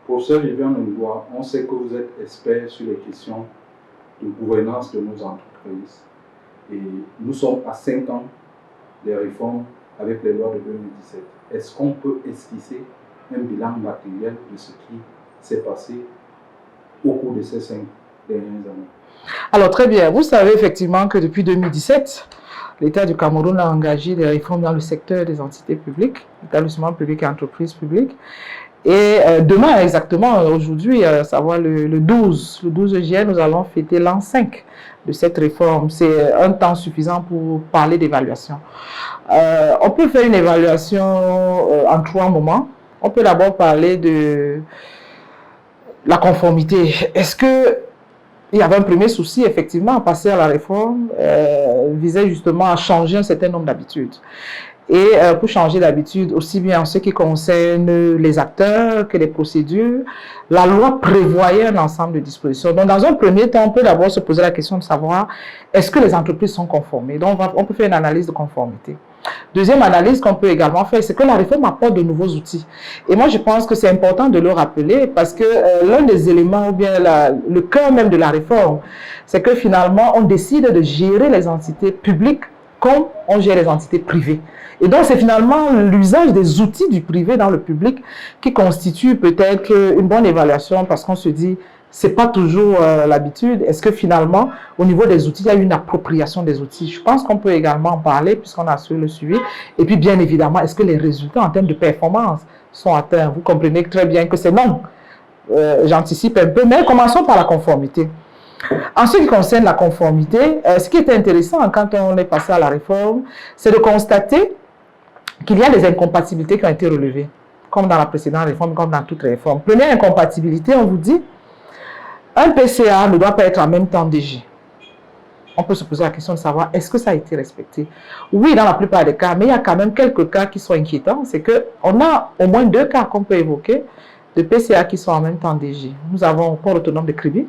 Professeur Vivian Ongoua, on sait que vous êtes expert sur les questions de gouvernance de nos entreprises. Et nous sommes à 5 ans des réformes avec les lois de 2017. Est-ce qu'on peut esquisser un bilan matériel de ce qui s'est passé au cours de ces 5 dernières années? Alors très bien, vous savez effectivement que depuis 2017, l'État du Cameroun a engagé des réformes dans le secteur des entités publiques, établissements publics et entreprises publiques. Et demain, exactement, aujourd'hui, à savoir le 12 juillet, nous allons fêter l'an 5 de cette réforme. C'est un temps suffisant pour parler d'évaluation. On peut faire une évaluation en 3 moments. On peut d'abord parler de la conformité. Est-ce que il y avait un premier souci, effectivement, à passer à la réforme, visait justement à changer un certain nombre d'habitudes. Et pour changer d'habitude, aussi bien en ce qui concerne les acteurs que les procédures, la loi prévoyait un ensemble de dispositions. Donc, dans un premier temps, on peut d'abord se poser la question de savoir est-ce que les entreprises sont conformées. Donc, on peut faire une analyse de conformité. Deuxième analyse qu'on peut également faire, c'est que la réforme apporte de nouveaux outils. Et moi, je pense que c'est important de le rappeler parce que l'un des éléments ou bien le cœur même de la réforme, c'est que finalement, on décide de gérer les entités publiques comme on gère les entités privées. Et donc, c'est finalement l'usage des outils du privé dans le public qui constitue peut-être une bonne évaluation parce qu'on se dit, c'est pas toujours l'habitude. Est-ce que finalement, au niveau des outils, il y a une appropriation des outils? Je pense qu'on peut également en parler puisqu'on a su le suivi. Et puis, bien évidemment, est-ce que les résultats en termes de performance sont atteints? Vous comprenez très bien que c'est non. J'anticipe un peu, mais commençons par la conformité. En ce qui concerne la conformité, ce qui était intéressant quand on est passé à la réforme, c'est de constater qu'il y a des incompatibilités qui ont été relevées, comme dans la précédente réforme, comme dans toute réforme. Première incompatibilité, on vous dit, un PCA ne doit pas être en même temps DG. On peut se poser la question de savoir, est-ce que ça a été respecté? Oui, dans la plupart des cas, mais il y a quand même quelques cas qui sont inquiétants. C'est qu'on a au moins 2 cas qu'on peut évoquer de PCA qui sont en même temps DG. Nous avons le port autonome de Kribi.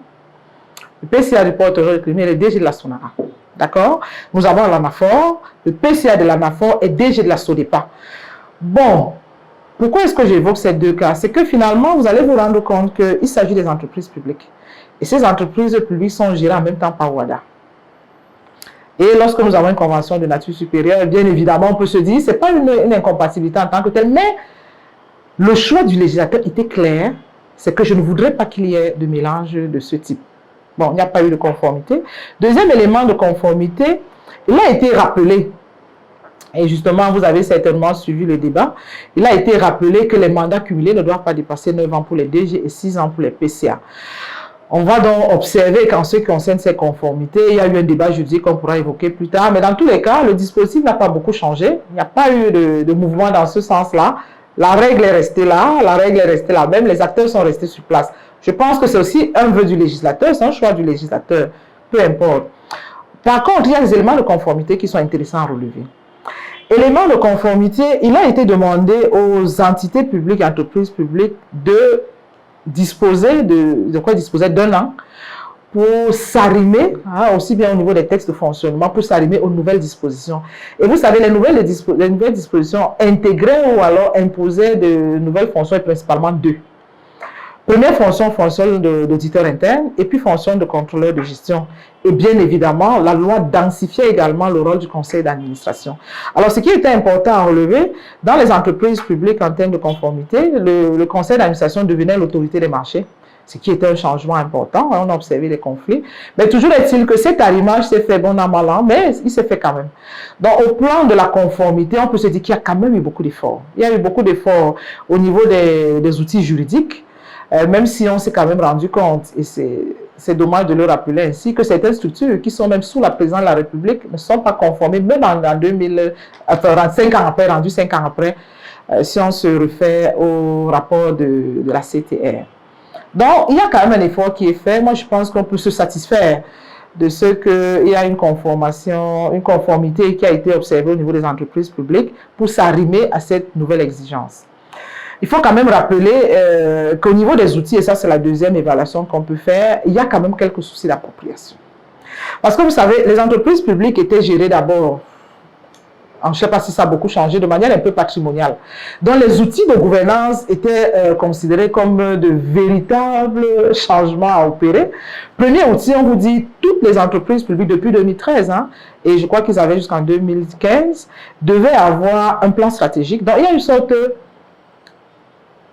Le PCA du port autonome de Kribi est le DG de la SONARA. D'accord? Nous avons l'ANAFOR. Le PCA de l'ANAFOR est DG de la SODEPA. Bon, pourquoi est-ce que j'évoque ces 2 cas? C'est que finalement, vous allez vous rendre compte qu'il s'agit des entreprises publiques. Et ces entreprises publiques sont gérées en même temps par WADA. Et lorsque nous avons une convention de nature supérieure, bien évidemment, on peut se dire, ce n'est pas une incompatibilité en tant que telle, mais le choix du législateur était clair, c'est que je ne voudrais pas qu'il y ait de mélange de ce type. Bon, il n'y a pas eu de conformité. Deuxième élément de conformité, il a été rappelé, et justement, vous avez certainement suivi le débat, il a été rappelé que les mandats cumulés ne doivent pas dépasser 9 ans pour les DG et 6 ans pour les PCA. On va donc observer qu'en ce qui concerne ces conformités, il y a eu un débat juridique qu'on pourra évoquer plus tard, mais dans tous les cas, le dispositif n'a pas beaucoup changé. Il n'y a pas eu de mouvement dans ce sens-là. La règle est restée là, la règle est restée là même, les acteurs sont restés sur place. Je pense que c'est aussi un vœu du législateur, c'est un choix du législateur, peu importe. Par contre, il y a des éléments de conformité qui sont intéressants à relever. Élément de conformité, il a été demandé aux entités publiques et entreprises publiques de disposer d'un an pour s'arrimer, aussi bien au niveau des textes de fonctionnement, pour s'arrimer aux nouvelles dispositions. Et vous savez, les nouvelles dispositions intégraient ou alors imposaient de nouvelles fonctions, et principalement 2. Première fonction, fonction d'auditeur interne, et puis fonction de contrôleur de gestion. Et bien évidemment, la loi densifiait également le rôle du conseil d'administration. Alors, ce qui était important à relever, dans les entreprises publiques en termes de conformité, le conseil d'administration devenait l'autorité des marchés, ce qui était un changement important. On a observé les conflits. Mais toujours est-il que cet arrimage s'est fait bon an, mal an, mais il s'est fait quand même. Donc, au plan de la conformité, on peut se dire qu'il y a quand même eu beaucoup d'efforts. Il y a eu beaucoup d'efforts au niveau des outils juridiques, même si on s'est quand même rendu compte, et c'est dommage de le rappeler ainsi, que certaines structures qui sont même sous la présidence de la République ne sont pas conformées, même en 2000, enfin, 5 ans après, rendu 5 ans après, si on se refait au rapport de la CTR. Donc, il y a quand même un effort qui est fait. Moi, je pense qu'on peut se satisfaire de ce qu'il y a une conformité qui a été observée au niveau des entreprises publiques pour s'arrimer à cette nouvelle exigence. Il faut quand même rappeler qu'au niveau des outils, et ça c'est la deuxième évaluation qu'on peut faire, il y a quand même quelques soucis d'appropriation. Parce que vous savez, les entreprises publiques étaient gérées d'abord je ne sais pas si ça a beaucoup changé, de manière un peu patrimoniale. Donc les outils de gouvernance étaient considérés comme de véritables changements à opérer. Premier outil, on vous dit, toutes les entreprises publiques depuis 2013, hein, et je crois qu'ils avaient jusqu'en 2015, devaient avoir un plan stratégique. Donc il y a une sorte,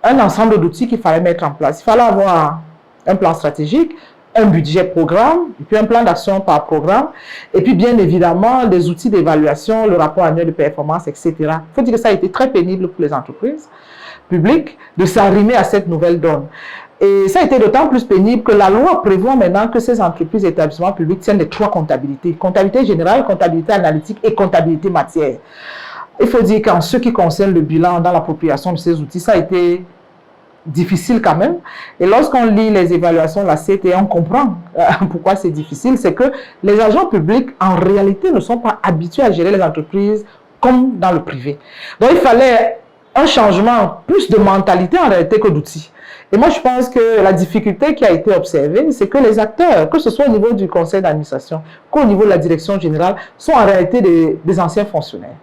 un ensemble d'outils qu'il fallait mettre en place. Il fallait avoir un plan stratégique, un budget programme, et puis un plan d'action par programme, et puis bien évidemment des outils d'évaluation, le rapport annuel de performance, etc. Il faut dire que ça a été très pénible pour les entreprises publiques de s'arrimer à cette nouvelle donne. Et ça a été d'autant plus pénible que la loi prévoit maintenant que ces entreprises et établissements publics tiennent les trois comptabilités. Comptabilité générale, comptabilité analytique et comptabilité matière. Il faut dire qu'en ce qui concerne le bilan dans l'appropriation de ces outils, ça a été difficile quand même. Et lorsqu'on lit les évaluations de la CTE, on comprend pourquoi c'est difficile. C'est que les agents publics, en réalité, ne sont pas habitués à gérer les entreprises comme dans le privé. Donc, il fallait un changement, plus de mentalité en réalité que d'outils. Et moi, je pense que la difficulté qui a été observée, c'est que les acteurs, que ce soit au niveau du conseil d'administration, qu'au niveau de la direction générale, sont en réalité des anciens fonctionnaires.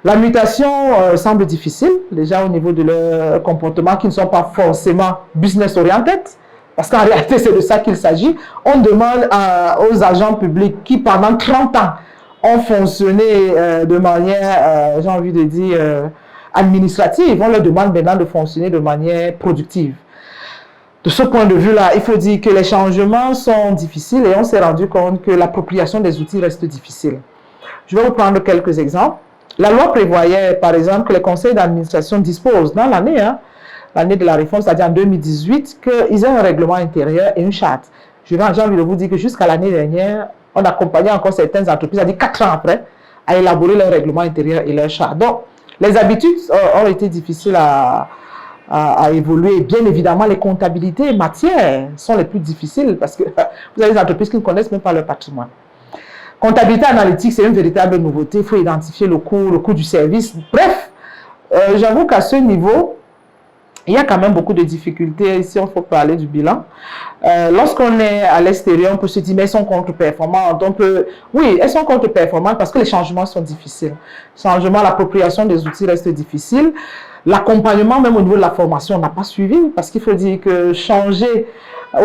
La mutation semble difficile, déjà au niveau de leur comportement, qui ne sont pas forcément business-oriented, parce qu'en réalité, c'est de ça qu'il s'agit. On demande aux agents publics qui, pendant 30 ans, ont fonctionné de manière, j'ai envie de dire, administrative, on leur demande maintenant de fonctionner de manière productive. De ce point de vue-là, il faut dire que les changements sont difficiles et on s'est rendu compte que l'appropriation des outils reste difficile. Je vais vous prendre quelques exemples. La loi prévoyait, par exemple, que les conseils d'administration disposent dans l'année, l'année de la réforme, c'est-à-dire en 2018, qu'ils aient un règlement intérieur et une charte. J'ai envie de vous dire que jusqu'à l'année dernière, on accompagnait encore certaines entreprises, c'est-à-dire 4 ans après, à élaborer leur règlement intérieur et leur charte. Donc, les habitudes ont été difficiles à évoluer. Bien évidemment, les comptabilités matières sont les plus difficiles parce que vous avez des entreprises qui ne connaissent même pas leur patrimoine. Comptabilité analytique, c'est une véritable nouveauté. Il faut identifier le coût du service. Bref, j'avoue qu'à ce niveau, il y a quand même beaucoup de difficultés. Ici, il faut parler du bilan. Lorsqu'on est à l'extérieur, on peut se dire, mais elles sont contre-performantes. Oui, elles sont contre-performantes parce que les changements sont difficiles. Changement, l'appropriation des outils reste difficile. L'accompagnement, même au niveau de la formation, on n'a pas suivi parce qu'il faut dire que changer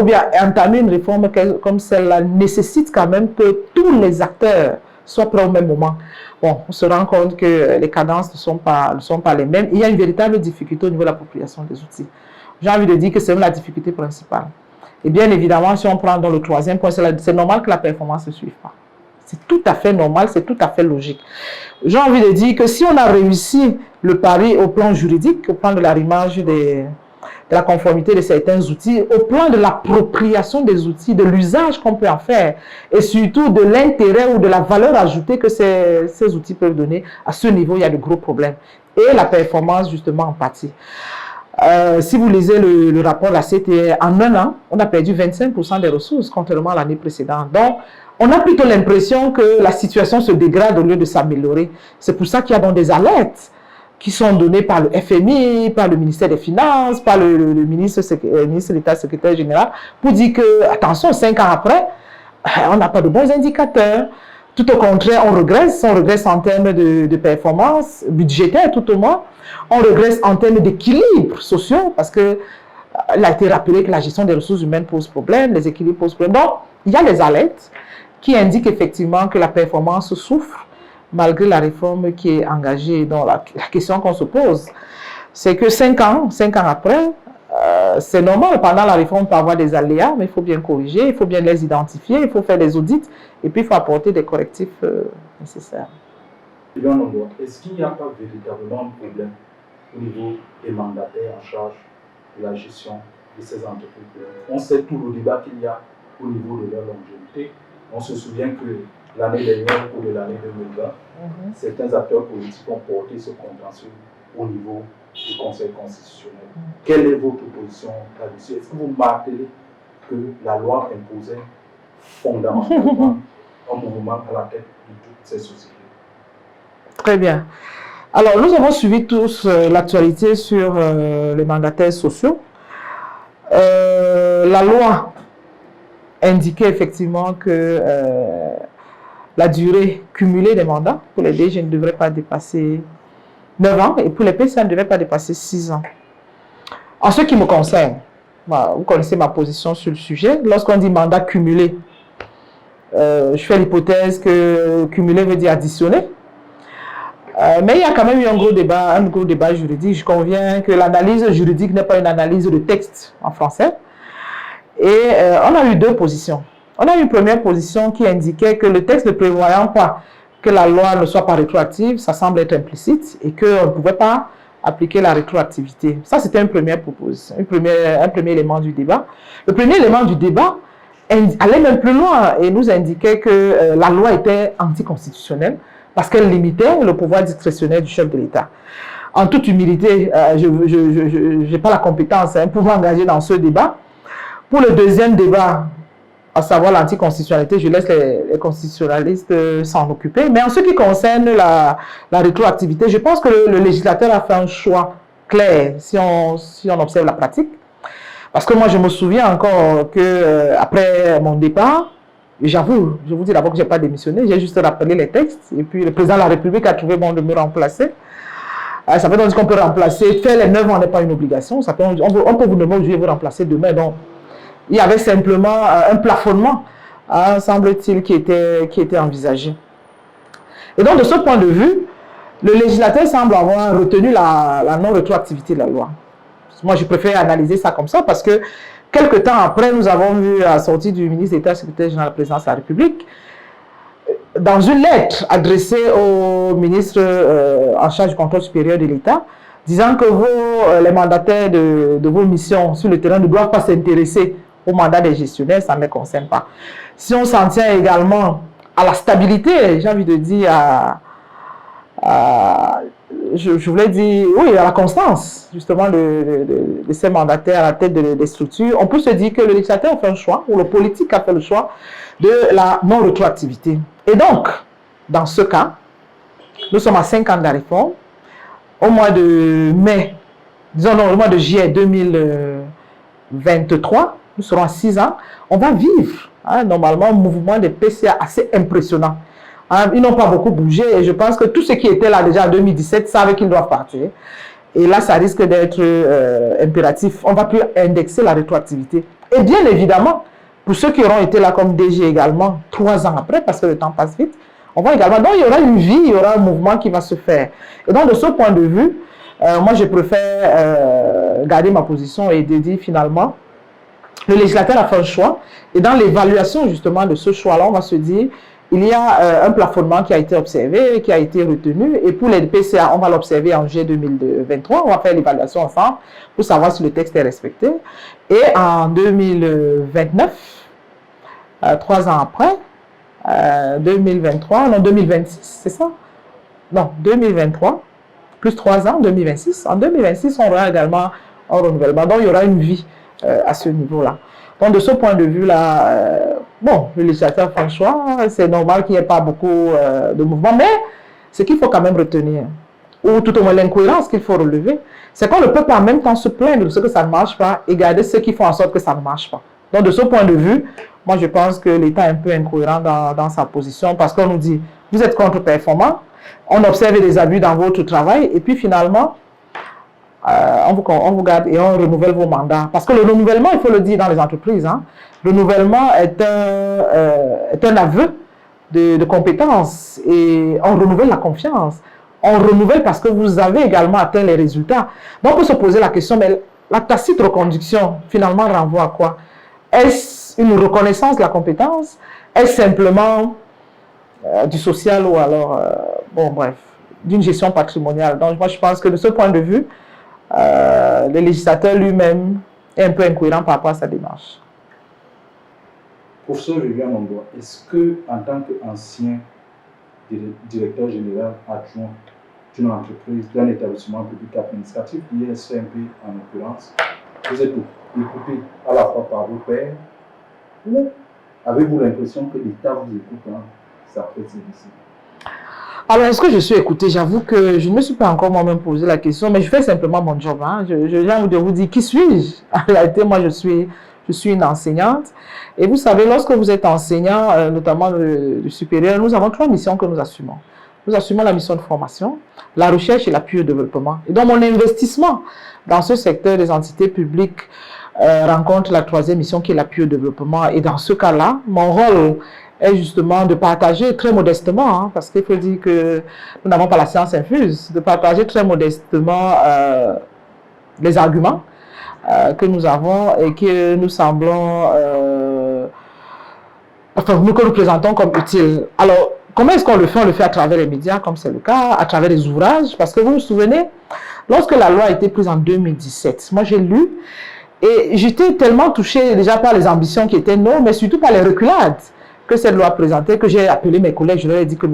ou bien entamer une réforme comme celle-là nécessite quand même que tous les acteurs soient prêts au même moment. Bon, on se rend compte que les cadences ne sont pas les mêmes. Il y a une véritable difficulté au niveau de l'appropriation des outils. J'ai envie de dire que c'est même la difficulté principale. Et bien évidemment, si on prend dans le troisième point, c'est normal que la performance ne suive pas. C'est tout à fait normal, c'est tout à fait logique. J'ai envie de dire que si on a réussi le pari au plan juridique, au plan de l'arrimage de la conformité de certains outils, au plan de l'appropriation des outils, de l'usage qu'on peut en faire, et surtout de l'intérêt ou de la valeur ajoutée que ces outils peuvent donner, à ce niveau, il y a de gros problèmes. Et la performance, justement, en partie. Si vous lisez le rapport de la CTE, en un an, on a perdu 25% des ressources, contrairement à l'année précédente. Donc, on a plutôt l'impression que la situation se dégrade au lieu de s'améliorer. C'est pour ça qu'il y a donc des alertes qui sont données par le FMI, par le ministère des Finances, par le ministre de l'État, secrétaire général, pour dire que, attention, 5 ans après, on n'a pas de bons indicateurs. Tout au contraire, on regresse en termes de performance budgétaire, tout au moins. On regresse en termes d'équilibre sociaux, parce que il a été rappelé que la gestion des ressources humaines pose problème, les équilibres posent problème. Donc, il y a des alertes qui indiquent effectivement que la performance souffre, malgré la réforme qui est engagée. Donc, la question qu'on se pose, c'est que 5 ans après, c'est normal, pendant la réforme, on peut avoir des aléas, mais il faut bien corriger, il faut bien les identifier, il faut faire des audits, et puis il faut apporter des correctifs nécessaires. Est-ce qu'il n'y a pas véritablement un problème au niveau des mandataires en charge de la gestion de ces entreprises? On sait tout le débat qu'il y a au niveau de leur longévité. On se souvient que l'année dernière, ou de l'année 2020, certains acteurs politiques ont porté ce contentieux au niveau du Conseil constitutionnel. Quelle est votre position là-dessus? Est-ce que vous martelez que la loi imposait fondamentalement un mouvement à la tête de toutes ces sociétés? Très bien. Alors, nous avons suivi tous l'actualité sur les mandataires sociaux. La loi indiquait effectivement que la durée cumulée des mandats. Pour les DG, ne devrait pas dépasser 9 ans et pour les PCA, ne devrait pas dépasser 6 ans. En ce qui me concerne, vous connaissez ma position sur le sujet. Lorsqu'on dit mandat cumulé, je fais l'hypothèse que cumulé veut dire additionné. Mais il y a quand même eu un gros débat juridique. Je conviens que l'analyse juridique n'est pas une analyse de texte en français. Et on a eu deux positions. On a eu une première position qui indiquait que le texte ne prévoyant pas que la loi ne soit pas rétroactive, ça semble être implicite et qu'on ne pouvait pas appliquer la rétroactivité. Ça, c'était une première proposition, un premier élément du débat. Le premier élément du débat allait même plus loin et nous indiquait que la loi était anticonstitutionnelle parce qu'elle limitait le pouvoir discrétionnaire du chef de l'État. En toute humilité, je n'ai pas la compétence pour m'engager dans ce débat. Pour le deuxième débat, à savoir l'anticonstitutionnalité, je laisse les constitutionnalistes s'en occuper. Mais en ce qui concerne la rétroactivité, je pense que le législateur a fait un choix clair si on observe la pratique. Parce que moi, je me souviens encore que après mon départ, j'avoue, je vous dis d'abord que je n'ai pas démissionné, j'ai juste rappelé les textes. Et puis le président de la République a trouvé bon de me remplacer. Ça veut donc dire qu'on peut remplacer, faire les 9 ans n'est pas une obligation. On peut vous nommer aujourd'hui et vous remplacer demain. Donc, il y avait simplement un plafonnement, semble-t-il, qui était envisagé. Et donc, de ce point de vue, le législateur semble avoir retenu la non-rétroactivité de la loi. Moi, je préfère analyser ça comme ça parce que, quelque temps après, nous avons vu la sortie du ministre d'État, secrétaire général de la présidence de la République, dans une lettre adressée au ministre en charge du contrôle supérieur de l'État, disant que les mandataires de vos missions sur le terrain ne doivent pas s'intéresser au mandat des gestionnaires, ça ne les concerne pas. Si on s'en tient également à la stabilité, j'ai envie de dire je voulais dire, oui, à la constance, justement, de ces mandataires à la tête des structures, on peut se dire que le législateur a fait un choix, ou le politique a fait le choix de la non-rétroactivité. Et donc, dans ce cas, nous sommes à 5 ans de la réforme. Au mois de mai, disons non, au mois de juillet 2023, nous serons à 6 ans. On va vivre, normalement, un mouvement de PCA assez impressionnant. Ils n'ont pas beaucoup bougé et je pense que tous ceux qui étaient là déjà en 2017 savaient qu'ils doivent partir. Et là, ça risque d'être impératif. On ne va plus indexer la rétroactivité. Et bien évidemment, pour ceux qui auront été là comme DG également, 3 ans après, parce que le temps passe vite, on va également, donc il y aura une vie, il y aura un mouvement qui va se faire. Et donc de ce point de vue, moi je préfère garder ma position et de dire finalement, le législateur a fait un choix. Et dans l'évaluation justement de ce choix-là, on va se dire, il y a un plafonnement qui a été observé, qui a été retenu. Et pour les PCA, on va l'observer en juillet 2023. On va faire l'évaluation ensemble pour savoir si le texte est respecté. Et en 2029, 3 ans après, 2023, non 2026, c'est ça? Non, 2023, plus 3 ans, 2026. En 2026, on aura également un renouvellement. Donc, il y aura une vie à ce niveau-là. Donc, de ce point de vue-là, bon, le législateur fait un choix, c'est normal qu'il n'y ait pas beaucoup de mouvements, mais ce qu'il faut quand même retenir, ou tout au moins l'incohérence qu'il faut relever, c'est qu'on ne peut pas en même temps se plaindre de ce que ça ne marche pas et garder ceux qui font en sorte que ça ne marche pas. Donc, de ce point de vue, moi, je pense que l'État est un peu incohérent dans sa position parce qu'on nous dit, vous êtes contre-performant, on observe des abus dans votre travail et puis finalement, on vous garde et on renouvelle vos mandats. Parce que le renouvellement, il faut le dire dans les entreprises, le renouvellement est un aveu de compétence et on renouvelle la confiance. On renouvelle parce que vous avez également atteint les résultats. Donc, on peut se poser la question, mais la tacite reconduction, finalement, renvoie à quoi? Est-ce une reconnaissance de la compétence? Est-ce simplement du social ou alors, bon, bref, d'une gestion patrimoniale? Donc, moi, je pense que de ce point de vue, le législateur lui-même est un peu incohérent par rapport à sa démarche. Professeur Viviane Ondoa, est-ce que, en tant qu'ancien directeur général adjoint d'une entreprise, d'un établissement public administratif, ISCMP en l'occurrence, vous êtes écouté à la fois par vos pairs, ou avez-vous l'impression que l'État vous écoute dans sa prise ici? Alors, est-ce que je suis écoutée? J'avoue que je ne me suis pas encore moi-même posé la question, mais je fais simplement mon job. J'ai envie de vous dire, qui suis-je? En réalité, moi, je suis Je suis une enseignante. Et vous savez, lorsque vous êtes enseignant, notamment du supérieur, nous avons 3 missions que nous assumons. Nous assumons la mission de formation, la recherche et l'appui au développement. Et donc, mon investissement dans ce secteur des entités publiques rencontre la 3e mission qui est l'appui au développement. Et dans ce cas-là, mon rôle est justement de partager très modestement, hein, parce qu'il faut dire que nous n'avons pas la science infuse, de partager très modestement les arguments que nous avons et que nous semblons, que nous présentons comme utiles. Alors, comment est-ce qu'on le fait? On le fait à travers les médias, comme c'est le cas, à travers les ouvrages, parce que vous vous souvenez, lorsque la loi a été prise en 2017, moi j'ai lu, et j'étais tellement touchée déjà par les ambitions qui étaient nos, mais surtout par les reculades que cette loi présentait, que j'ai appelé mes collègues, je leur ai dit que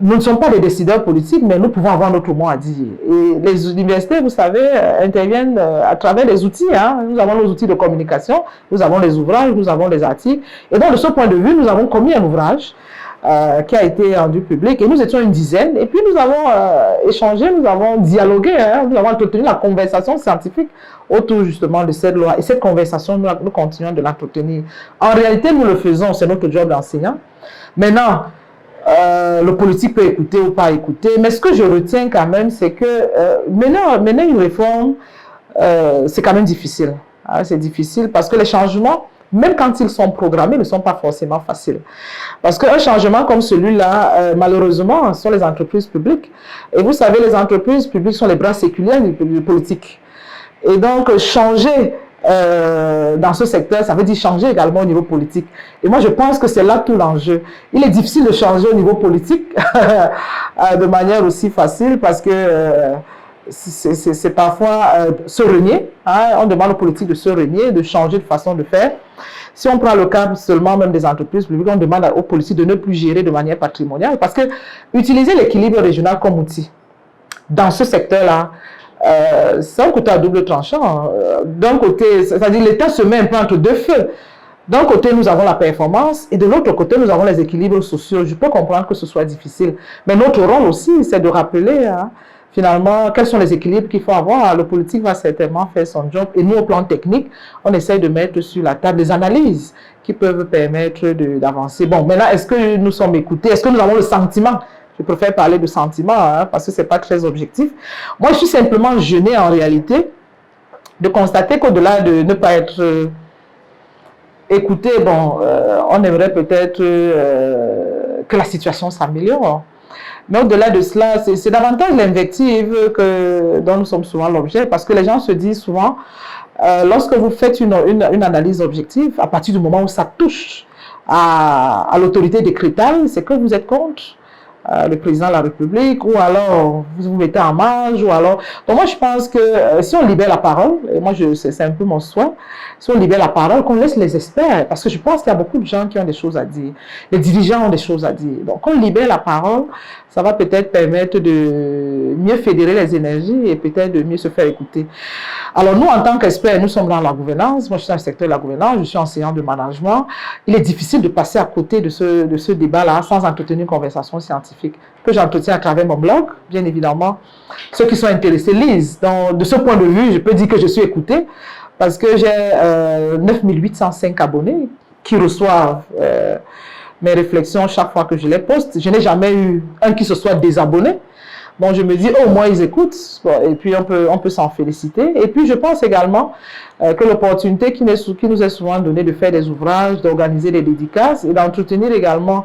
nous ne sommes pas des décideurs politiques, mais nous pouvons avoir notre mot à dire. Et les universités, vous savez, interviennent à travers les outils. Hein. Nous avons nos outils de communication, nous avons les ouvrages, nous avons les articles. Et donc, de ce point de vue, nous avons commis un ouvrage qui a été rendu public. Et nous étions une dizaine. Et puis, nous avons échangé, nous avons dialogué, hein, nous avons entretenu la conversation scientifique autour justement de cette loi. Et cette conversation, nous continuons de l'entretenir. En réalité, nous le faisons, c'est notre job d'enseignant. Maintenant, le politique peut écouter ou pas écouter, mais ce que je retiens quand même, c'est que mener une réforme, c'est quand même difficile. Hein, c'est difficile parce que les changements, même quand ils sont programmés, ne sont pas forcément faciles. Parce qu'un changement comme celui-là, malheureusement, sont les entreprises publiques. Et vous savez, les entreprises publiques sont les bras séculaires du politique. Et donc, changer dans ce secteur, ça veut dire changer également au niveau politique. Et moi, je pense que c'est là tout l'enjeu. Il est difficile de changer au niveau politique de manière aussi facile parce que c'est parfois se renier. Hein, on demande aux politiques de se renier, de changer de façon de faire. Si on prend le cas seulement même des entreprises publiques, on demande aux politiques de ne plus gérer de manière patrimoniale parce que utiliser l'équilibre régional comme outil dans ce secteur-là, c'est un couteau à double tranchant. D'un côté, c'est-à-dire l'État se met un peu entre deux feux. D'un côté, nous avons la performance et de l'autre côté, nous avons les équilibres sociaux. Je peux comprendre que ce soit difficile. Mais notre rôle aussi, c'est de rappeler hein, finalement quels sont les équilibres qu'il faut avoir. Le politique va certainement faire son job. Et nous, au plan technique, on essaye de mettre sur la table des analyses qui peuvent permettre d'avancer. Bon, maintenant, est-ce que nous sommes écoutés? Est-ce que nous avons le sentiment? Je préfère parler de sentiment hein, parce que ce n'est pas très objectif. Moi, je suis simplement gênée en réalité de constater qu'au-delà de ne pas être écouté, bon, on aimerait peut-être que la situation s'améliore. Mais au-delà de cela, c'est davantage l'invective dont nous sommes souvent l'objet parce que les gens se disent souvent, lorsque vous faites une analyse objective, à partir du moment où ça touche à l'autorité décrétale, c'est que vous êtes contre le président de la République, ou alors vous vous mettez en marge, ou alors... Donc moi je pense que si on libère la parole, et moi c'est un peu mon souhait, si on libère la parole, qu'on laisse les experts, parce que je pense qu'il y a beaucoup de gens qui ont des choses à dire, les dirigeants ont des choses à dire. Donc on libère la parole, ça va peut-être permettre de mieux fédérer les énergies et peut-être de mieux se faire écouter. Alors nous, en tant qu'experts, nous sommes dans la gouvernance, moi je suis dans le secteur de la gouvernance, je suis enseignant de management. Il est difficile de passer à côté de ce débat-là sans entretenir une conversation scientifique que j'entretiens à travers mon blog, bien évidemment. Ceux qui sont intéressés lisent. Donc, de ce point de vue, je peux dire que je suis écoutée parce que j'ai 9805 abonnés qui reçoivent mes réflexions chaque fois que je les poste. Je n'ai jamais eu un qui se soit désabonné. Bon, je me dis, au moins ils écoutent, bon, et puis on peut s'en féliciter. Et puis je pense également que l'opportunité qui nous est souvent donnée de faire des ouvrages, d'organiser des dédicaces et d'entretenir également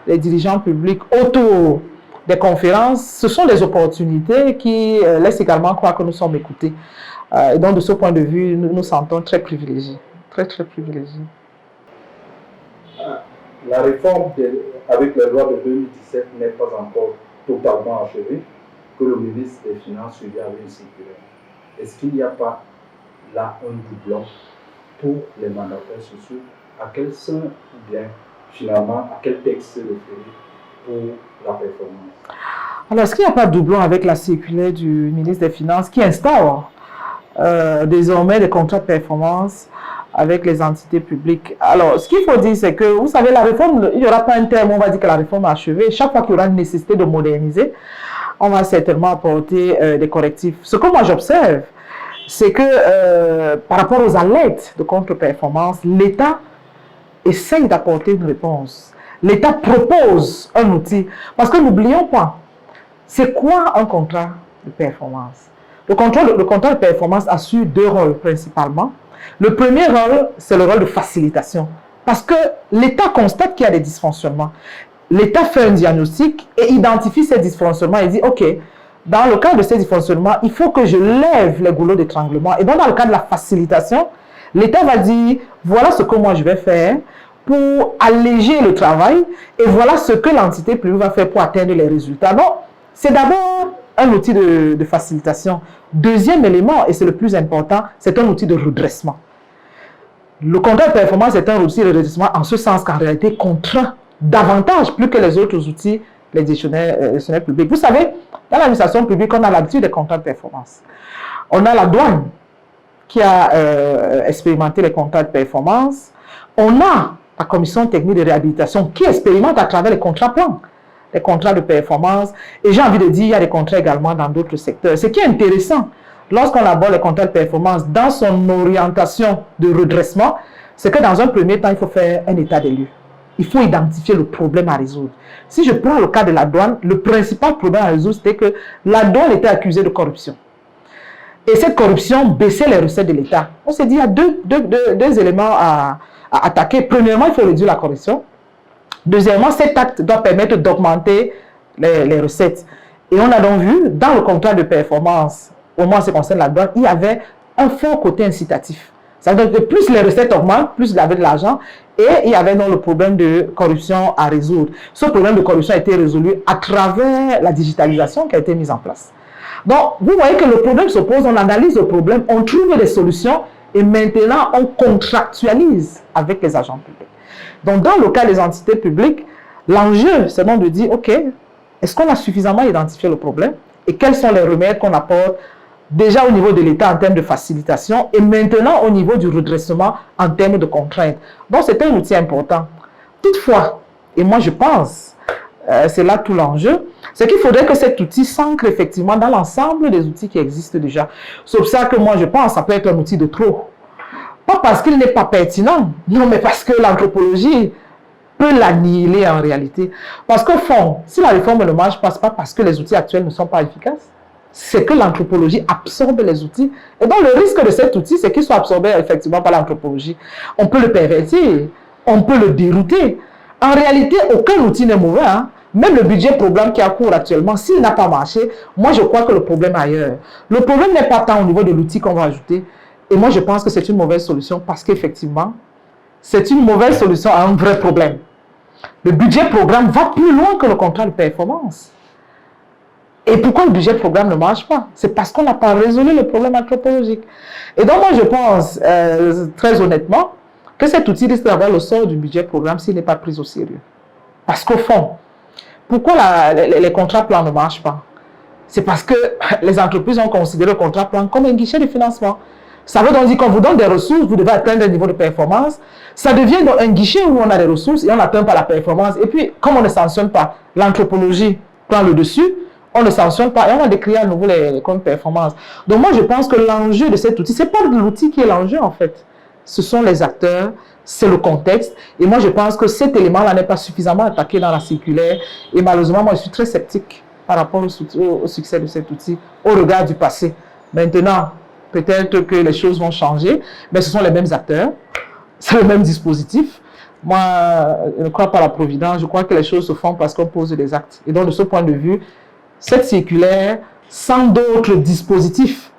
les dirigeants publics autour des conférences, ce sont des opportunités qui laissent également croire que nous sommes écoutés. Et donc de ce point de vue, nous nous sentons très privilégiés, très très privilégiés. La réforme avec la loi de 2017 n'est pas encore totalement achevée, que le ministre des Finances suivait avec une circulaire. Est-ce qu'il n'y a pas là un doublon pour les mandataires sociaux? À quel sein ou bien finalement à quel texte se référer pour la performance? Alors, est-ce qu'il n'y a pas de doublon avec la circulaire du ministre des Finances qui instaure désormais des contrats de performance avec les entités publiques? Alors, ce qu'il faut dire, c'est que, vous savez, la réforme, il n'y aura pas un terme, on va dire que la réforme est achevée. Chaque fois qu'il y aura une nécessité de moderniser, on va certainement apporter des correctifs. Ce que moi j'observe, c'est que par rapport aux alertes de contre-performance, l'État essaye d'apporter une réponse. L'État propose un outil. Parce que n'oublions pas, c'est quoi un contrat de performance? Le contrat de performance assure deux rôles principalement. Le premier rôle, c'est le rôle de facilitation. Parce que l'État constate qu'il y a des dysfonctionnements. L'État fait un diagnostic et identifie ces dysfonctionnements et dit, OK, dans le cas de ces dysfonctionnements, il faut que je lève les goulots d'étranglement. Et donc, dans le cas de la facilitation, l'État va dire, voilà ce que moi je vais faire pour alléger le travail et voilà ce que l'entité publique va faire pour atteindre les résultats. Donc, c'est d'abord un outil de facilitation. Deuxième élément, et c'est le plus important, c'est un outil de redressement. Le contrat de performance est un outil de redressement en ce sens qu'en réalité, contraint davantage, plus que les autres outils, les gestionnaires publics. Vous savez, dans l'administration publique, on a l'habitude des contrats de performance. On a la douane qui a expérimenté les contrats de performance. On a la commission technique de réhabilitation qui expérimente à travers les contrats plans, les contrats de performance. Et j'ai envie de dire, il y a des contrats également dans d'autres secteurs. Ce qui est intéressant, lorsqu'on aborde les contrats de performance dans son orientation de redressement, c'est que dans un premier temps, il faut faire un état des lieux. Il faut identifier le problème à résoudre. Si je prends le cas de la douane, le principal problème à résoudre, c'était que la douane était accusée de corruption. Et cette corruption baissait les recettes de l'État. On s'est dit, il y a deux éléments à attaquer. Premièrement, il faut réduire la corruption. Deuxièmement, cet acte doit permettre d'augmenter les recettes. Et on a donc vu, dans le contrat de performance, au moins en ce qui concerne la douane, il y avait un fort côté incitatif. Ça veut dire que plus les recettes augmentent, plus il y avait de l'argent. Et il y avait donc le problème de corruption à résoudre. Ce problème de corruption a été résolu à travers la digitalisation qui a été mise en place. Donc, vous voyez que le problème se pose, on analyse le problème, on trouve des solutions et maintenant on contractualise avec les agents publics. Donc, dans le cas des entités publiques, l'enjeu, c'est donc de dire, OK, est-ce qu'on a suffisamment identifié le problème et quels sont les remèdes qu'on apporte déjà au niveau de l'État en termes de facilitation et maintenant au niveau du redressement en termes de contraintes. Donc, c'est un outil important. Toutefois, et moi je pense, c'est là tout l'enjeu, c'est qu'il faudrait que cet outil s'ancre effectivement dans l'ensemble des outils qui existent déjà. C'est pour ça que moi je pense que ça peut être un outil de trop. Pas parce qu'il n'est pas pertinent, non, mais parce que l'anthropologie peut l'annihiler en réalité. Parce qu'au fond, si la réforme ne marche pas, ce n'est pas parce que les outils actuels ne sont pas efficaces, c'est que l'anthropologie absorbe les outils. Et donc, le risque de cet outil, c'est qu'il soit absorbé effectivement par l'anthropologie. On peut le pervertir, on peut le dérouter. En réalité, aucun outil n'est mauvais. Hein? Même le budget programme qui est en cours actuellement, s'il n'a pas marché, moi, je crois que le problème est ailleurs. Le problème n'est pas tant au niveau de l'outil qu'on va ajouter. Et moi, je pense que c'est une mauvaise solution parce qu'effectivement, c'est une mauvaise solution à un vrai problème. Le budget programme va plus loin que le contrat de performance. Et pourquoi le budget de programme ne marche pas? C'est parce qu'on n'a pas résolu le problème anthropologique. Et donc, moi, je pense, très honnêtement, que cet outil risque d'avoir le sort du budget de programme s'il n'est pas pris au sérieux. Parce qu'au fond, pourquoi les contrats plans ne marchent pas? C'est parce que les entreprises ont considéré le contrat plan comme un guichet de financement. Ça veut donc dire qu'on vous donne des ressources, vous devez atteindre un niveau de performance. Ça devient donc un guichet où on a des ressources et on n'atteint pas la performance. Et puis, comme on ne sanctionne pas, l'anthropologie prend le dessus, on ne sanctionne pas et on va décrire à nouveau les comptes performance. Donc moi, je pense que l'enjeu de cet outil, ce n'est pas l'outil qui est l'enjeu en fait. Ce sont les acteurs, c'est le contexte. Et moi, je pense que cet élément-là n'est pas suffisamment attaqué dans la circulaire. Et malheureusement, moi, je suis très sceptique par rapport au succès de cet outil au regard du passé. Maintenant, peut-être que les choses vont changer, mais ce sont les mêmes acteurs, c'est le même dispositif. Moi, je ne crois pas à la providence, je crois que les choses se font parce qu'on pose des actes. Et donc, de ce point de vue, cette circulaire, sans d'autres dispositifs,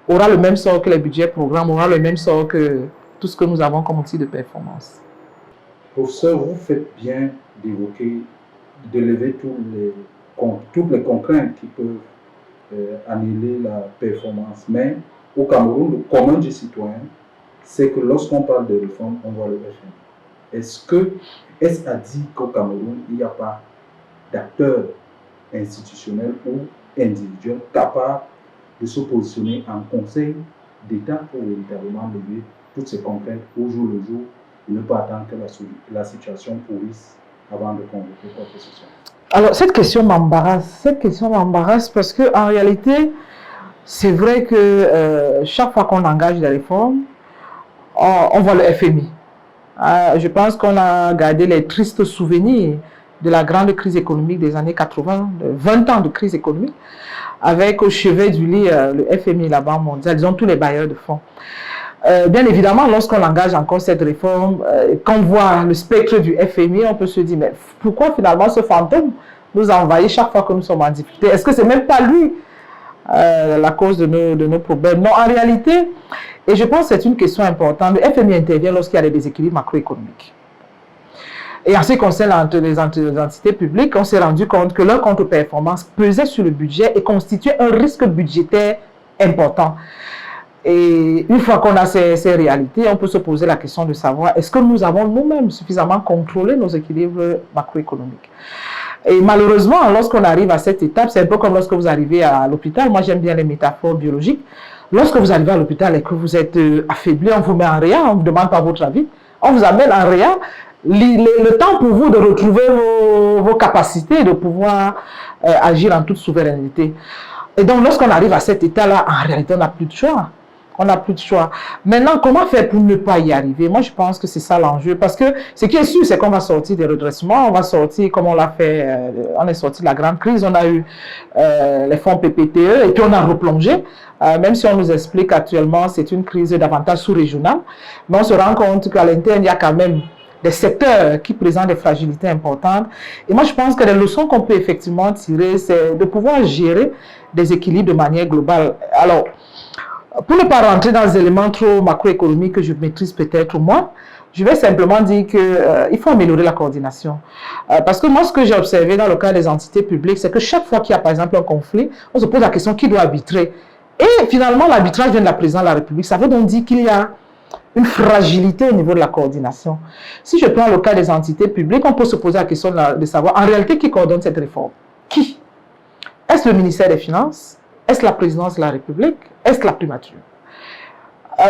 aura le même sort que les budgets programmes, aura le même sort que tout ce que nous avons comme outil de performance. Professeur, vous faites bien d'évoquer, de lever toutes les contraintes qui peuvent annuler la performance. Mais au Cameroun, le commun des citoyens, c'est que lorsqu'on parle de réforme, on voit le FN. Est-ce à dire qu'au Cameroun, il n'y a pas d'acteurs institutionnels ou individuels capables de se positionner en conseil d'État pour véritablement lever toutes ces contraintes au jour le jour et ne pas attendre que la situation pourrisse avant de convoquer quoi que ce soit? Alors, cette question m'embarrasse. Cette question m'embarrasse parce qu'en réalité, c'est vrai que chaque fois qu'on engage des réformes, on voit le FMI. Je pense qu'on a gardé les tristes souvenirs de la grande crise économique des années 80, de 20 ans de crise économique, avec au chevet du lit le FMI, la Banque mondiale, disons tous les bailleurs de fonds. Bien évidemment, lorsqu'on engage encore cette réforme, quand on voit le spectre du FMI, on peut se dire, mais pourquoi finalement ce fantôme nous envahit chaque fois que nous sommes en difficulté? Est-ce que c'est même pas lui la cause de nos problèmes? Non, en réalité, et je pense que c'est une question importante, le FMI intervient lorsqu'il y a des déséquilibres macroéconomiques. Et en ce qui concerne les entités publiques, on s'est rendu compte que leur contre-performance pesait sur le budget et constituait un risque budgétaire important. Et une fois qu'on a ces réalités, on peut se poser la question de savoir est-ce que nous avons nous-mêmes suffisamment contrôlé nos équilibres macroéconomiques. Et malheureusement, lorsqu'on arrive à cette étape, c'est un peu comme lorsque vous arrivez à l'hôpital. Moi, j'aime bien les métaphores biologiques. Lorsque vous arrivez à l'hôpital et que vous êtes affaibli, on vous met en réa, on ne vous demande pas votre avis, on vous amène en réa. Le temps pour vous de retrouver vos capacités, de pouvoir agir en toute souveraineté. Et donc, lorsqu'on arrive à cet état-là, en réalité, on n'a plus de choix. On n'a plus de choix. Maintenant, comment faire pour ne pas y arriver? Moi, je pense que c'est ça l'enjeu. Parce que ce qui est sûr, c'est qu'on va sortir des redressements. On va sortir, comme on l'a fait, on est sorti de la grande crise. On a eu les fonds PPTE et puis on a replongé. Même si on nous explique actuellement c'est une crise davantage sous-régionale. Mais on se rend compte qu'à l'interne, il y a quand même des secteurs qui présentent des fragilités importantes. Et moi, je pense que les leçons qu'on peut effectivement tirer, c'est de pouvoir gérer des équilibres de manière globale. Alors, pour ne pas rentrer dans les éléments trop macroéconomiques que je maîtrise peut-être moins, je vais simplement dire qu'il faut améliorer la coordination. Parce que moi, ce que j'ai observé dans le cas des entités publiques, c'est que chaque fois qu'il y a, par exemple, un conflit, on se pose la question qui doit arbitrer. Et finalement, l'arbitrage vient de la présidence de la République. Ça veut donc dire qu'il y a une fragilité au niveau de la coordination. Si je prends le cas des entités publiques, on peut se poser la question de savoir en réalité qui coordonne cette réforme. Qui? Est-ce le ministère des Finances? Est-ce la présidence de la République? Est-ce la primature?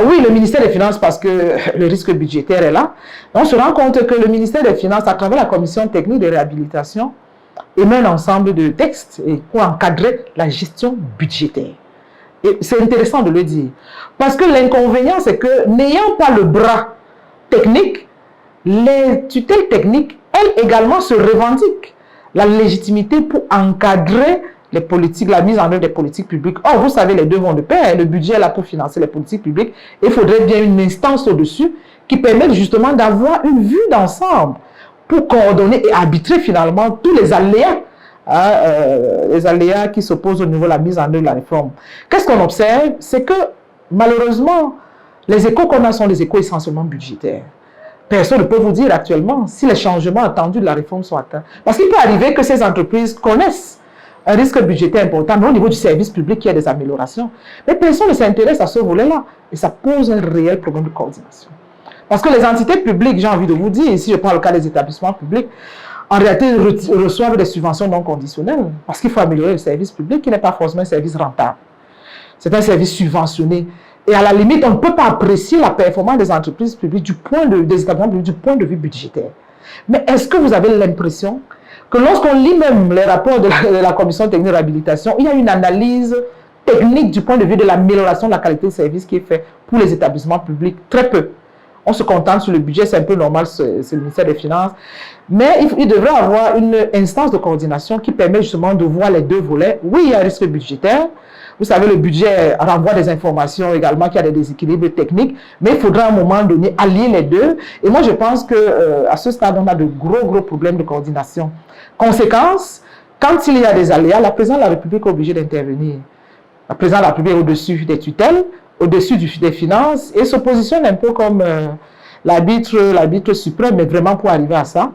Oui, le ministère des Finances parce que le risque budgétaire est là. On se rend compte que le ministère des Finances, à travers la commission technique de réhabilitation, émet un ensemble de textes pour encadrer la gestion budgétaire. Et c'est intéressant de le dire. Parce que l'inconvénient, c'est que n'ayant pas le bras technique, les tutelles techniques, elles également se revendiquent la légitimité pour encadrer les politiques, la mise en œuvre des politiques publiques. Or, vous savez, les deux vont de pair. Le budget est là pour financer les politiques publiques. Il faudrait bien une instance au-dessus qui permette justement d'avoir une vue d'ensemble pour coordonner et arbitrer finalement tous les aléas qui s'opposent au niveau de la mise en œuvre de la réforme. Qu'est-ce qu'on observe? C'est que malheureusement, les échos qu'on a sont des échos essentiellement budgétaires. Personne ne peut vous dire actuellement si les changements attendus de la réforme sont atteints. Parce qu'il peut arriver que ces entreprises connaissent un risque budgétaire important, mais au niveau du service public, il y a des améliorations. Mais personne ne s'intéresse à ce volet-là. Et ça pose un réel problème de coordination. Parce que les entités publiques, j'ai envie de vous dire, ici je prends le cas des établissements publics, en réalité reçoivent des subventions non conditionnelles. Parce qu'il faut améliorer le service public, qui n'est pas forcément un service rentable. C'est un service subventionné. Et à la limite, on ne peut pas apprécier la performance des entreprises publiques des établissements publics du point de vue budgétaire. Mais est-ce que vous avez l'impression que lorsqu'on lit même les rapports de la commission technique de réhabilitation, il y a une analyse technique du point de vue de l'amélioration de la qualité de service qui est faite pour les établissements publics? Très peu. On se contente sur le budget, c'est un peu normal, c'est le ministère des Finances. Mais il devrait y avoir une instance de coordination qui permet justement de voir les deux volets. Oui, il y a un risque budgétaire. Vous savez, le budget renvoie des informations également qu'il y a des déséquilibres techniques, mais il faudra à un moment donné allier les deux. Et moi, je pense qu'à ce stade, on a de gros problèmes de coordination. Conséquence, quand il y a des aléas, la présidence de la République est obligée d'intervenir. La présidence de la République est au-dessus des tutelles, au-dessus des finances, et se positionne un peu comme l'arbitre suprême, mais vraiment pour arriver à ça,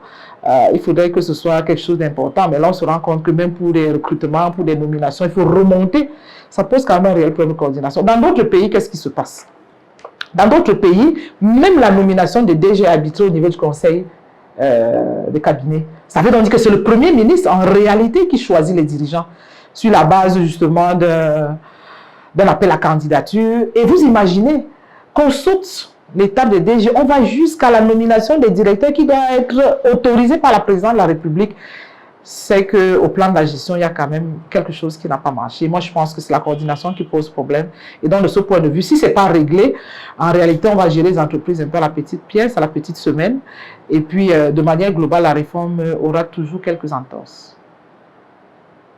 il faudrait que ce soit quelque chose d'important. Mais là, on se rend compte que même pour des recrutements, pour des nominations, il faut remonter. Ça pose quand même un réel problème de coordination. Dans d'autres pays, qu'est-ce qui se passe? Dans d'autres pays, même la nomination des DG arbitrés au niveau du conseil de cabinet, ça veut donc dire que c'est le Premier ministre, en réalité, qui choisit les dirigeants sur la base, justement, d'un appel à candidature. Et vous imaginez qu'on saute l'étape des DG, on va jusqu'à la nomination des directeurs qui doit être autorisée par la présidence de la République. c'est qu'au plan de la gestion, il y a quand même quelque chose qui n'a pas marché. Moi, je pense que c'est la coordination qui pose problème. Et donc, de ce point de vue, si ce n'est pas réglé, en réalité, on va gérer les entreprises un peu à la petite pièce, à la petite semaine. Et puis, de manière globale, la réforme aura toujours quelques entorses.